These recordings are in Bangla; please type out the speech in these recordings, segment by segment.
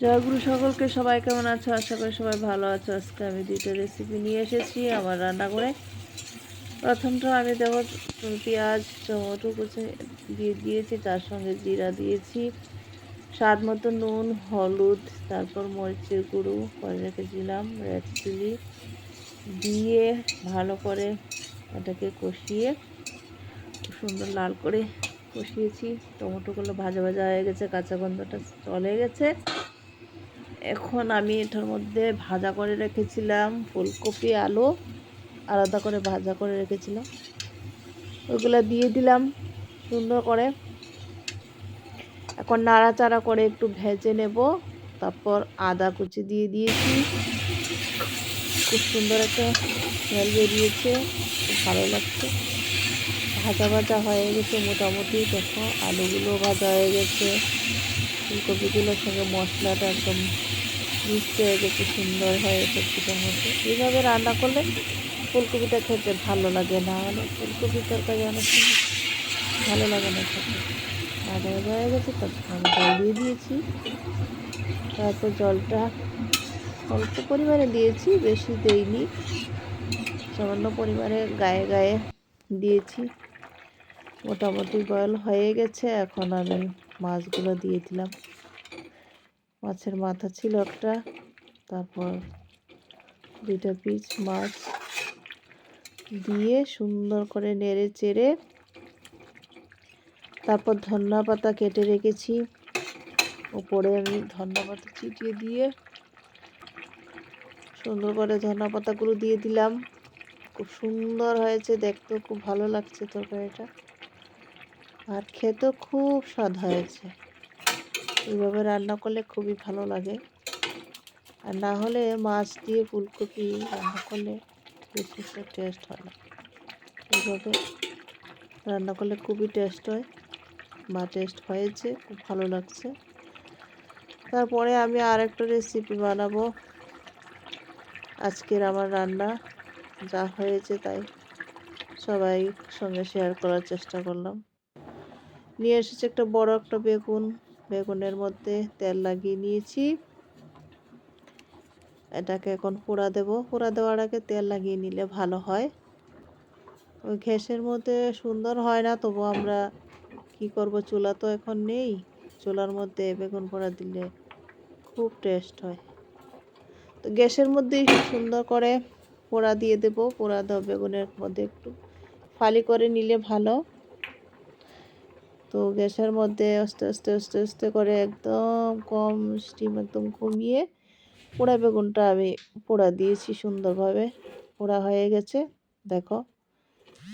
জয়গুরু সকলকে, সবাই কেমন আছো? আশা করি সবাই ভালো আছো। আজকে আমি দুইটা রেসিপি নিয়ে এসেছি আমার রান্না করে। প্রথমটা আমি দেখো পেঁয়াজ টমেটো কুচি দিয়ে দিয়েছি, তার সঙ্গে জিরা দিয়েছি, স্বাদ মতো নুন হলুদ, তারপর মরিচের গুঁড়ো করে রেখেছিলাম, রেড চিলি দিয়ে ভালো করে এটাকে কষিয়ে খুব সুন্দর লাল করে কষিয়েছি। টমেটোগুলো ভাজা ভাজা হয়ে গেছে, কাঁচা গন্ধটা চলে গেছে। এখন আমি এটার মধ্যে ভাজা করে রেখেছিলাম ফুলকপি আলু, আলাদা করে ভাজা করে রেখেছিলাম, ওইগুলো দিয়ে দিলাম সুন্দর করে। এখন নাড়াচাড়া করে একটু ভেজে নেব। তারপর আদা কুচি দিয়ে দিয়েছি, খুব সুন্দর একটা স্মেল বেরিয়েছে, খুব ভালো লাগছে। ভাজা ভাজা হয়ে গেছে মোটামুটি। দেখো আলুগুলো ভাজা হয়ে গেছে, ফুলকপিগুলোর সঙ্গে মশলাটা একদম মিক্সড হয়ে গেছে, সুন্দর হয়ে সবজিটার মধ্যে। এইভাবে রান্না করলে ফুলকপিটা খেতে ভালো লাগে, না হলে ফুলকপির তরকারি অনেক সময় ভালো লাগে না খেতে। ভাজা ভাজা হয়ে গেছে, তারপর আমি জল দিয়ে দিয়েছি। তারপর জলটা অল্প পরিমাণে দিয়েছি, বেশি দেইনি, সামান্য পরিমাণে গায়ে গায়ে দিয়েছি। মোটামুটি বয়েল হয়ে গেছে। এখন আমি মাছগুলো দিয়ে দিলাম। মাছের মাথা ছিল একটা, তারপর দুইটা পিস মাছ দিয়ে সুন্দর করে নেড়ে চেড়ে, তারপর ধনিয়া পাতা কেটে রেখেছি, উপরে আমি ধনিয়া পাতা ছিটিয়ে দিয়ে সুন্দর করে ধনিয়া পাতাগুলো দিয়ে দিলাম। খুব সুন্দর হয়েছে, দেখতেও খুব ভালো লাগছে তরকারিটা, আর খেতেও খুব স্বাদ হয়েছে। এইভাবে রান্না করলে খুবই ভালো লাগে। আর না হলে মাছ দিয়ে ফুলকপি রান্না করলে বেশি একটা টেস্ট হয় না। এইভাবে রান্না করলে খুবই টেস্ট হয়, বা টেস্ট হয়েছে, খুব ভালো লাগছে। তারপরে আমি আরেকটা রেসিপি বানাবো। আজকের আমার রান্না যা হয়েছে তাই সবাই সঙ্গে শেয়ার করার চেষ্টা করলাম। নিয়ে এসেছি একটা বড় একটা বেগুন, বেগুনের মধ্যে তেল লাগিয়ে নিয়েছি। এটাকে এখন পোড়া দেব। পোড়া দেওয়ার আগে তেল লাগিয়ে নিলে ভালো হয়। ওই গ্যাসের মধ্যে সুন্দর হয় না, তবু আমরা কি করব, চুলা তো এখন নেই। চুলার মধ্যে বেগুন পোড়া দিলে খুব টেস্ট হয়। তো গ্যাসের মধ্যেই সুন্দর করে পোড়া দিয়ে দেব। পোড়া দেওয়া বেগুনের মধ্যে একটু ফালি করে নিলে ভালো। তো গ্যাসের মধ্যে আস্তে আস্তে আস্তে আস্তে করে একদম কম স্টিম একদম কমিয়ে পোড়া বেগুনটা আমি পোড়া দিয়েছি সুন্দরভাবে। পোড়া হয়ে গেছে, দেখো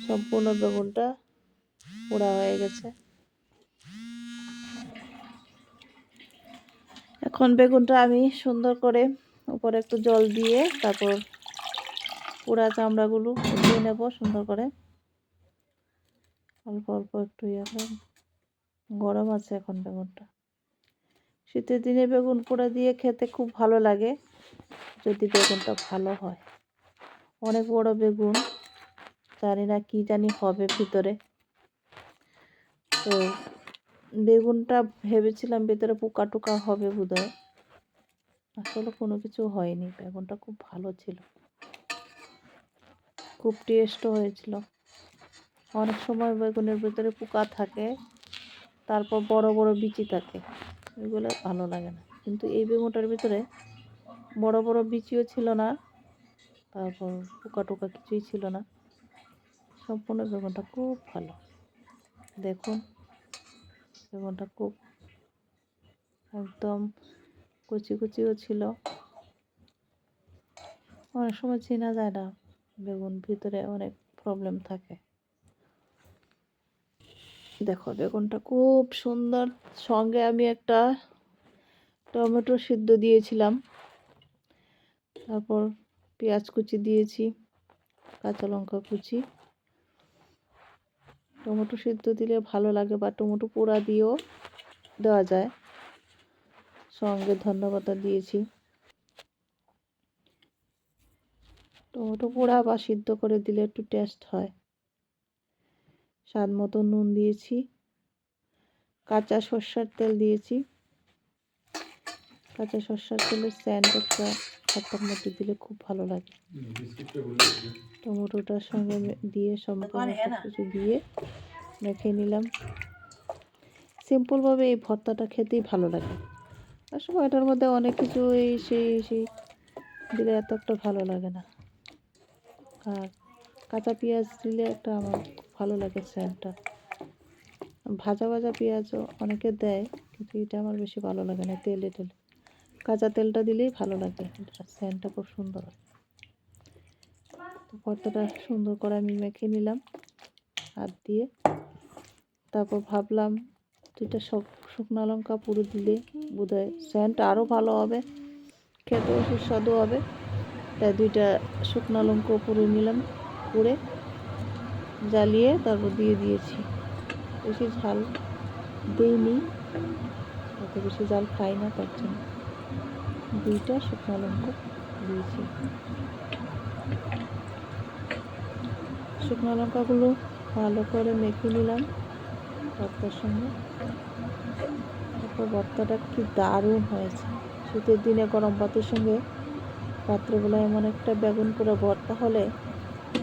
সম্পূর্ণ বেগুনটা পোড়া হয়ে গেছে। এখন বেগুনটা আমি সুন্দর করে উপরে একটু জল দিয়ে তারপর পোড়া চামড়াগুলো উঠিয়ে নেব সুন্দর করে। অল্প অল্প একটু গরম আছে এখন বেগুনটা। শীতের দিনে বেগুন পোড়া দিয়ে খেতে খুব ভালো লাগে, যদি বেগুনটা ভালো হয়। অনেক বড় বেগুন, জানি না কি জানি হবে ভিতরে। তো বেগুনটা ভেবেছিলাম ভিতরে পোকা টোকা হবে বোধহয়, আসলে কোনো কিছু হয়নি। বেগুনটা খুব ভালো ছিল, খুব টেস্টও হয়েছিল। অনেক সময় বেগুনের ভিতরে পোকা থাকে, তারপর বড় বড় বিচি থাকে, এগুলো ভালো লাগে না। কিন্তু এই বেগুনটার ভিতরে বড় বড় বিচিও ছিল না, তারপর পোকা টোকা কিছুই ছিল না। সম্পূর্ণ বেগুনটা খুব ভালো। দেখুন বেগুনটা খুব একদম কুচি কুচিও ছিল। অনেক সময় চেনা যায় না, বেগুন ভিতরে অনেক প্রবলেম থাকে। দেখো বেগুনটা খুব সুন্দর। সঙ্গে আমি একটা টমেটো সিদ্ধ দিয়েছিলাম, তারপর পেঁয়াজ কুচি দিয়েছি, কাঁচা লঙ্কা কুচি। টমেটো সিদ্ধ দিলে ভালো লাগে, বা টমেটো পোড়া দিয়েও দেওয়া যায়। সঙ্গে ধন্যবাদ দিয়েছি। টমেটো পোড়া বা সিদ্ধ করে দিলে একটু টেস্ট হয়। স্বাদ মতো নুন দিয়েছি, কাঁচা সর্ষের তেল দিয়েছি। কাঁচা সর্ষার তেলের স্যান্ড একটা ভর্তার মধ্যে দিলে খুব ভালো লাগে। টমেটোটার সঙ্গে দিয়ে সম্পূর্ণ সব কিছু দিয়ে মেখে নিলাম। সিম্পলভাবে এই ভর্তাটা খেতেই ভালো লাগে। আসলে এটার মধ্যে অনেক কিছু এই সেই দিলে এত একটা ভালো লাগে না। আর কাঁচা পেঁয়াজ দিলে একটা আমার খুব ভালো লাগে স্যান্ডটা। ভাজা ভাজা পেঁয়াজও অনেকে দেয়, কিন্তু এটা আমার বেশি ভালো লাগে না। তেলে কাঁচা তেলটা দিলেই ভালো লাগে, স্যান্ডটা খুব সুন্দর হয়। তো ভর্তাটা সুন্দর করে আমি মেখে নিলাম হাত দিয়ে। তারপর ভাবলাম 2টা শুকনো লঙ্কা পুরো দিলে বোধহয় স্যান্ডটা আরও ভালো হবে, খেতেও সুস্বাদু হবে। তাই 2টা শুকনো লঙ্কা পুড়ে নিলাম, পুড়ে জ্বালিয়ে তারপর দিয়ে দিয়েছি। বেশি ঝাল দিইনি, অত বেশি ঝাল খাই না, তার জন্য 2টা শুকনো লঙ্কা দিয়েছি। শুকনো লঙ্কাগুলো ভালো করে মেখে নিলাম ভর্তার সঙ্গে। তারপর ভর্তাটা কি দারুণ হয়েছে। শীতের দিনে গরম ভাতের সঙ্গে রাত্রেবেলা এমন একটা বেগুন পোড়া ভর্তা হলে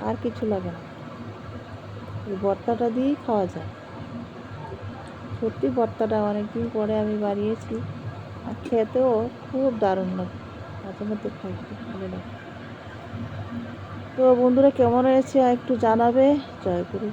আর কিছু লাগে না, এই ভর্তাটা দিয়েই খাওয়া যায়। সত্যি ভর্তাটা অনেকদিন পরে আমি বানিয়েছি, আর খেতেও খুব দারুণ লাগে। মাঝে মধ্যে খাই, খুব ভালো লাগে। তো বন্ধুরা, কেমন হয়েছে একটু জানাবে। জয় গুরু।